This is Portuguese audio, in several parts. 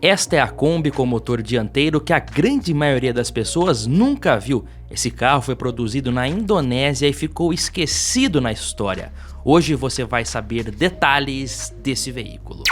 Esta é a Kombi com motor dianteiro que a grande maioria das pessoas nunca viu. Esse carro foi produzido na Indonésia e ficou esquecido na história. Hoje você vai saber detalhes desse veículo.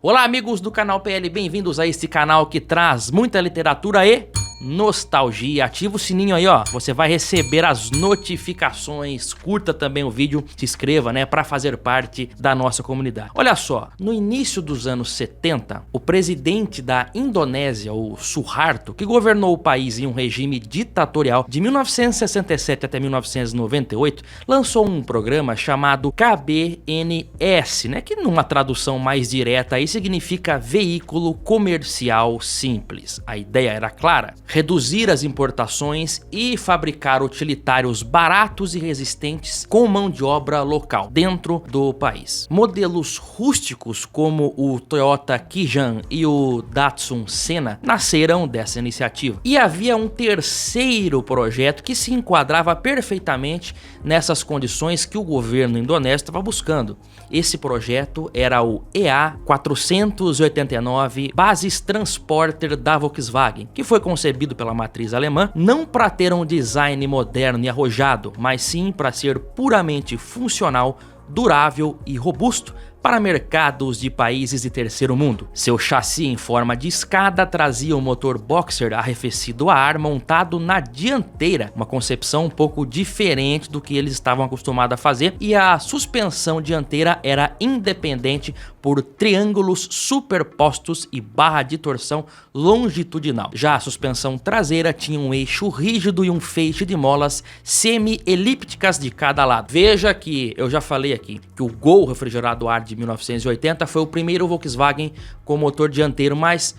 Olá amigos do canal PL, bem-vindos a este canal que traz muita literatura e nostalgia. Ativa o sininho aí, ó, você vai receber as notificações, curta também o vídeo, se inscreva, né, para fazer parte da nossa comunidade. Olha só, no início dos anos 70, o presidente da Indonésia, o Suharto, que governou o país em um regime ditatorial de 1967 até 1998, lançou um programa chamado KBNS, né, que numa tradução mais direta aí significa Veículo Comercial Simples. A ideia era clara: reduzir as importações e fabricar utilitários baratos e resistentes com mão de obra local dentro do país. Modelos rústicos como o Toyota Kijan e o Datsun Senna nasceram dessa iniciativa. E havia um terceiro projeto que se enquadrava perfeitamente nessas condições que o governo indonésio estava buscando. Esse projeto era o EA489 Basis Transporter da Volkswagen, que foi concebido pela matriz alemã não para ter um design moderno e arrojado, mas sim para ser puramente funcional, durável e robusto para mercados de países de terceiro mundo. Seu chassi em forma de escada trazia um motor boxer arrefecido a ar montado na dianteira, uma concepção um pouco diferente do que eles estavam acostumados a fazer, e a suspensão dianteira era independente por triângulos superpostos e barra de torção longitudinal. Já a suspensão traseira tinha um eixo rígido e um feixe de molas semi-elípticas de cada lado. Veja que eu já falei aqui que o Gol refrigerado a ar de 1980 foi o primeiro Volkswagen com motor dianteiro, mas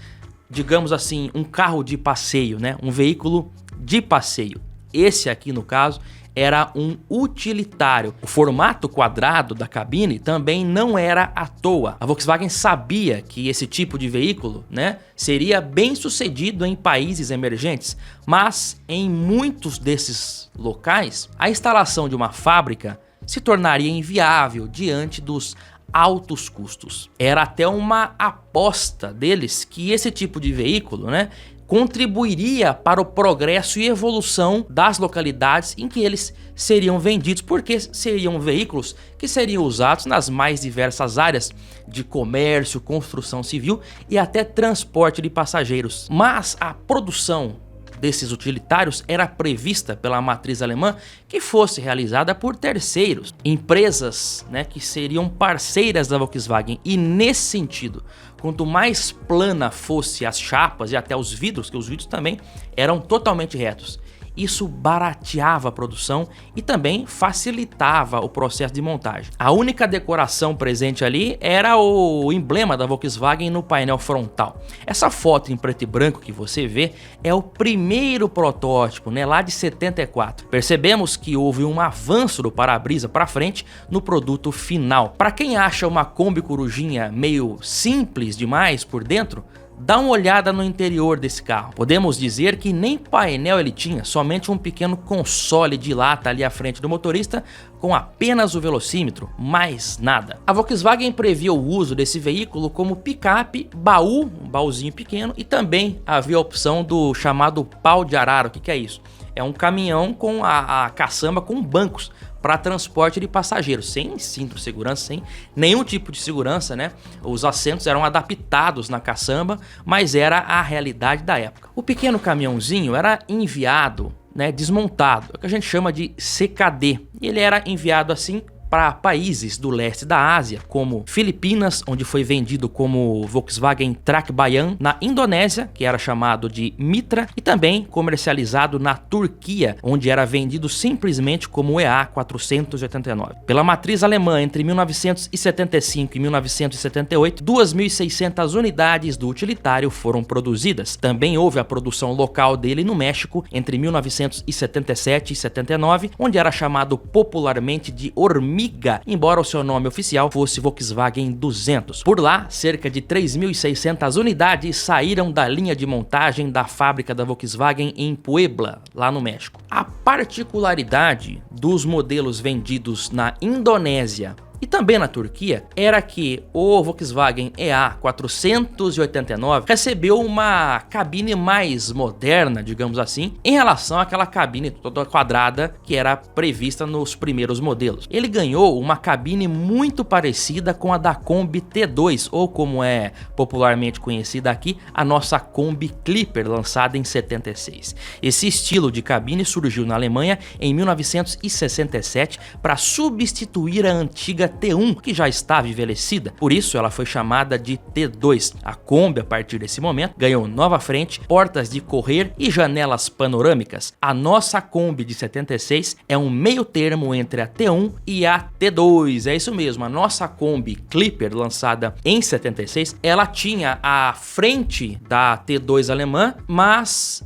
digamos assim, um carro de passeio, né? Um veículo de passeio. Esse aqui, no caso, era um utilitário. O formato quadrado da cabine também não era à toa. A Volkswagen sabia que esse tipo de veículo, né, seria bem sucedido em países emergentes, mas em muitos desses locais, a instalação de uma fábrica se tornaria inviável diante dos altos custos. Era até uma aposta deles que esse tipo de veículo, né, contribuiria para o progresso e evolução das localidades em que eles seriam vendidos, porque seriam veículos que seriam usados nas mais diversas áreas de comércio, construção civil e até transporte de passageiros. Mas a produção desses utilitários era prevista pela matriz alemã que fosse realizada por terceiros, empresas, né, que seriam parceiras da Volkswagen. E nesse sentido, quanto mais plana fosse as chapas e até os vidros, que os vidros também eram totalmente retos, isso barateava a produção e também facilitava o processo de montagem. A única decoração presente ali era o emblema da Volkswagen no painel frontal. Essa foto em preto e branco que você vê é o primeiro protótipo, né, lá de 74. Percebemos que houve um avanço do para-brisa para frente no produto final. Para quem acha uma Kombi Corujinha meio simples demais por dentro, dá uma olhada no interior desse carro. Podemos dizer que nem painel ele tinha, somente um pequeno console de lata ali à frente do motorista com apenas o velocímetro, mais nada. A Volkswagen previa o uso desse veículo como picape, baú, um baúzinho pequeno, e também havia a opção do chamado pau de arara. O que é isso? É um caminhão com a caçamba com bancos para transporte de passageiros, sem cinto de segurança, sem nenhum tipo de segurança, né? Os assentos eram adaptados na caçamba, mas era a realidade da época. O pequeno caminhãozinho era enviado, né, desmontado, é o que a gente chama de CKD, e ele era enviado assim para países do leste da Ásia, como Filipinas, onde foi vendido como Volkswagen Track Bayan, na Indonésia, que era chamado de Mitra, e também comercializado na Turquia, onde era vendido simplesmente como EA489. Pela matriz alemã, entre 1975 e 1978, 2.600 unidades do utilitário foram produzidas. Também houve a produção local dele no México entre 1977 e 79, onde era chamado popularmente de Hormiga Amiga, embora o seu nome oficial fosse Volkswagen 200. Por lá, cerca de 3.600 unidades saíram da linha de montagem da fábrica da Volkswagen em Puebla, lá no México. A particularidade dos modelos vendidos na Indonésia e também na Turquia era que o Volkswagen EA489 recebeu uma cabine mais moderna, digamos assim, em relação àquela cabine toda quadrada que era prevista nos primeiros modelos. Ele ganhou uma cabine muito parecida com a da Kombi T2, ou como é popularmente conhecida aqui, a nossa Kombi Clipper, lançada em 76. Esse estilo de cabine surgiu na Alemanha em 1967 para substituir a antiga T1, que já estava envelhecida, por isso ela foi chamada de T2. A Kombi, a partir desse momento, ganhou nova frente, portas de correr e janelas panorâmicas. A nossa Kombi de 76 é um meio termo entre a T1 e a T2, é isso mesmo. A nossa Kombi Clipper, lançada em 76, ela tinha a frente da T2 alemã,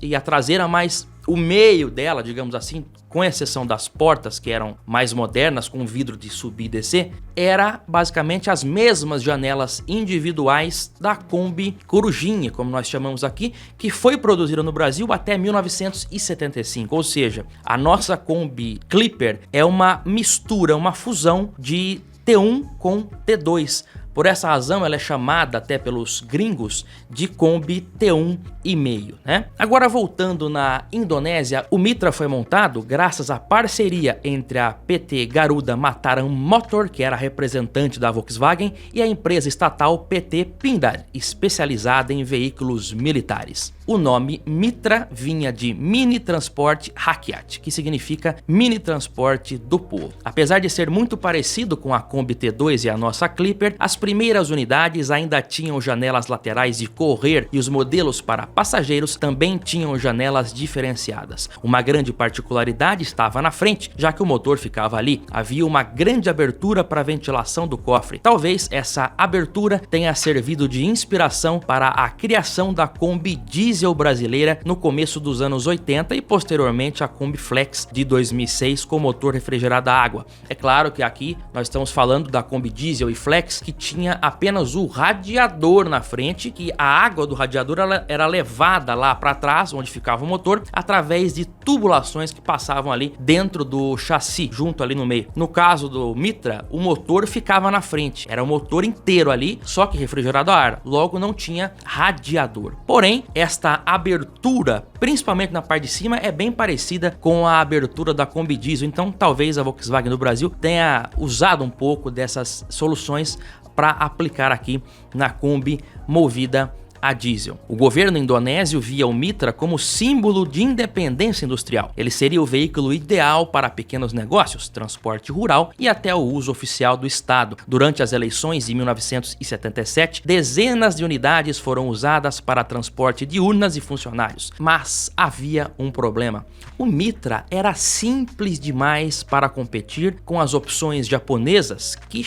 e a traseira, mas o meio dela, digamos assim, com exceção das portas que eram mais modernas, com vidro de subir e descer, era basicamente as mesmas janelas individuais da Kombi Corujinha, como nós chamamos aqui, que foi produzida no Brasil até 1975. Ou seja, a nossa Kombi Clipper é uma mistura, uma fusão de T1 com T2. Por essa razão, ela é chamada até pelos gringos de Kombi T1,5, né? Agora, voltando na Indonésia, o Mitra foi montado graças à parceria entre a PT Garuda Mataram Motor, que era representante da Volkswagen, e a empresa estatal PT Pindar, especializada em veículos militares. O nome Mitra vinha de Mini Transporte Rakyat, que significa Mini Transporte do Povo. Apesar de ser muito parecido com a Kombi T2 e a nossa Clipper, as primeiras unidades ainda tinham janelas laterais de correr e os modelos para passageiros também tinham janelas diferenciadas. Uma grande particularidade estava na frente, já que o motor ficava ali. Havia uma grande abertura para a ventilação do cofre. Talvez essa abertura tenha servido de inspiração para a criação da Kombi Diesel brasileira no começo dos anos 80 e posteriormente a Kombi Flex de 2006 com motor refrigerado a água. É claro que aqui nós estamos falando da Kombi Diesel e Flex, que tinha apenas o radiador na frente, que a água do radiador era levada lá para trás, onde ficava o motor, através de tubulações que passavam ali dentro do chassi, junto ali no meio. No caso do Mitra, o motor ficava na frente, era o motor inteiro ali, só que refrigerado a ar, logo não tinha radiador. Porém, esta abertura, principalmente na parte de cima, é bem parecida com a abertura da Kombi Diesel, então talvez a Volkswagen do Brasil tenha usado um pouco dessas soluções para aplicar aqui na Kombi movida a diesel. O governo indonésio via o Mitra como símbolo de independência industrial. Ele seria o veículo ideal para pequenos negócios, transporte rural e até o uso oficial do Estado. Durante as eleições de 1977, dezenas de unidades foram usadas para transporte de urnas e funcionários. Mas havia um problema. O Mitra era simples demais para competir com as opções japonesas que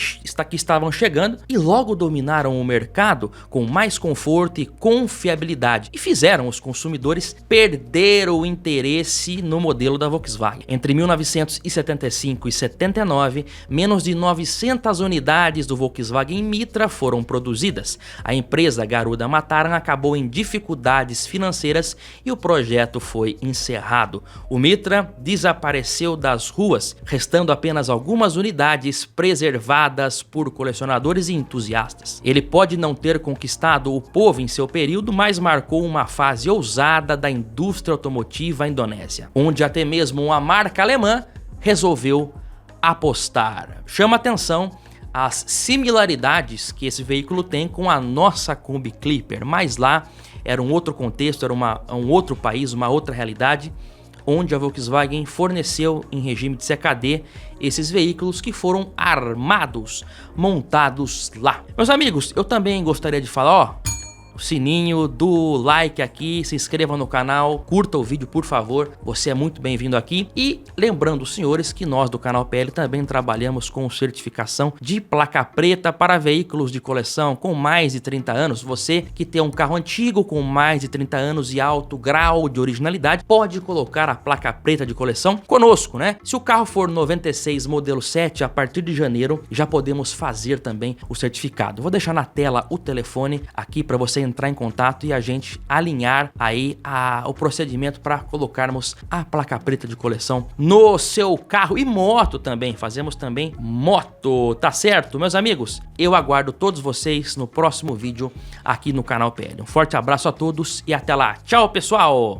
estavam chegando e logo dominaram o mercado com mais conforto e confiabilidade e fizeram os consumidores perder o interesse no modelo da Volkswagen. Entre 1975 e 79, menos de 900 unidades do Volkswagen Mitra foram produzidas. A empresa Garuda Mataram acabou em dificuldades financeiras e o projeto foi encerrado. O Mitra desapareceu das ruas, restando apenas algumas unidades preservadas por colecionadores e entusiastas. Ele pode não ter conquistado o povo em seu período, mas marcou uma fase ousada da indústria automotiva indonésia, onde até mesmo uma marca alemã resolveu apostar. Chama atenção as similaridades que esse veículo tem com a nossa Kombi Clipper, mas lá era um outro contexto, era um outro país, uma outra realidade, onde a Volkswagen forneceu em regime de CKD esses veículos que foram armados, montados lá. Meus amigos, eu também gostaria de falar, sininho, do like aqui, se inscreva no canal, curta o vídeo por favor, você é muito bem-vindo aqui. E lembrando os senhores que nós do canal PL também trabalhamos com certificação de placa preta para veículos de coleção com mais de 30 anos. Você que tem um carro antigo com mais de 30 anos e alto grau de originalidade, pode colocar a placa preta de coleção conosco, né? Se o carro for 96 modelo 7, a partir de janeiro já podemos fazer também o certificado. Vou deixar na tela o telefone aqui para você entrar em contato e a gente alinhar aí o procedimento para colocarmos a placa preta de coleção no seu carro e moto também. Fazemos também moto, tá certo, meus amigos? Eu aguardo todos vocês no próximo vídeo aqui no canal PL. Um forte abraço a todos e até lá. Tchau, pessoal!